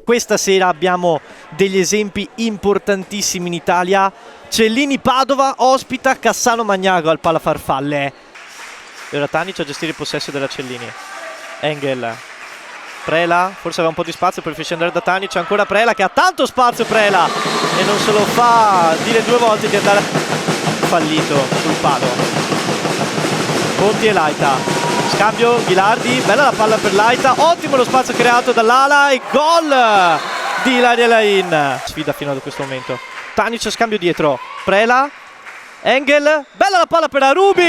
questa sera abbiamo degli esempi importantissimi in Italia. Cellini Padova ospita Cassano Magnago al Palafarfalle. E ora Tanic a gestire il possesso della Cellini. Engel, Prela, forse aveva un po' di spazio, preferisce andare da Tanic, ancora Prela che ha tanto spazio, Prela, e non se lo fa dire due volte di andare fallito sul palo. Ponti e Laita, scambio, Ghilardi, bella la palla per Laita, ottimo lo spazio creato dall'ala e gol di Ilaria Lain. Sfida fino a questo momento. Tanic scambio dietro, Prela, Engel, bella la palla per Arubi.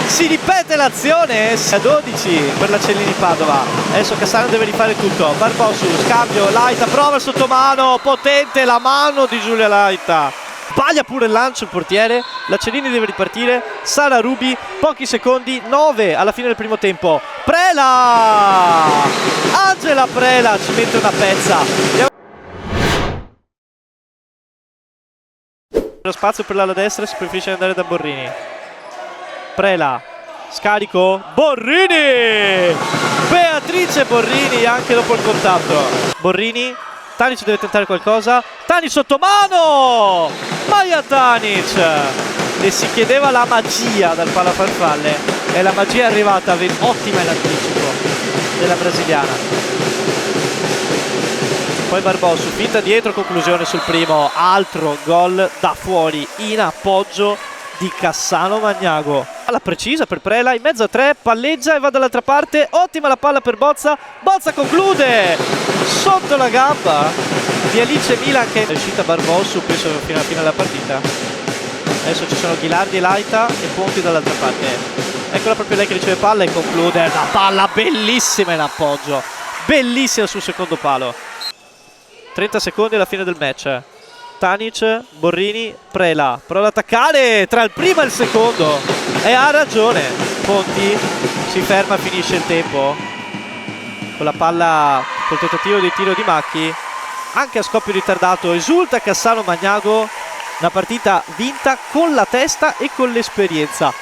Si ripete l'azione a 12 per la Cellini Padova. Adesso Cassano deve rifare tutto. Barbosu, scambio, Laita prova il sottomano, potente la mano di Giulia Laita. Sbaglia pure il lancio il portiere. La Cellini deve ripartire. Sara Rubi, pochi secondi, 9 alla fine del primo tempo. Prela! Angela Prela ci mette una pezza. Lo spazio per l'ala destra, si preferisce andare da Borrini. Prela, scarico, Borrini! Beatrice Borrini anche dopo il contatto. Borrini, Tanic deve tentare qualcosa, Tanic sottomano! Maja Tanic! E si chiedeva la magia dal Palafarfalle e la magia è arrivata, ottima in anticipo della brasiliana. Poi Barbosu, finta dietro, conclusione sul primo, altro gol da fuori in appoggio di Cassano Magnago. Palla precisa per Prela, in mezzo a tre, palleggia e va dall'altra parte, ottima la palla per Bozza, Bozza conclude sotto la gamba di Alice Milan che è riuscita Barbosu, penso fino alla fine della partita. Adesso ci sono Ghilardi e Laita e Ponti dall'altra parte. Eccola proprio lei che riceve palla e conclude una palla bellissima in appoggio, bellissima sul secondo palo. 30 secondi alla fine del match. Tanic, Borrini, Prela, prova ad attaccare tra il primo e il secondo e ha ragione. Ponti si ferma, finisce il tempo con la palla, col tentativo di tiro di Macchi, anche a scoppio ritardato. Esulta Cassano Magnago, una partita vinta con la testa e con l'esperienza.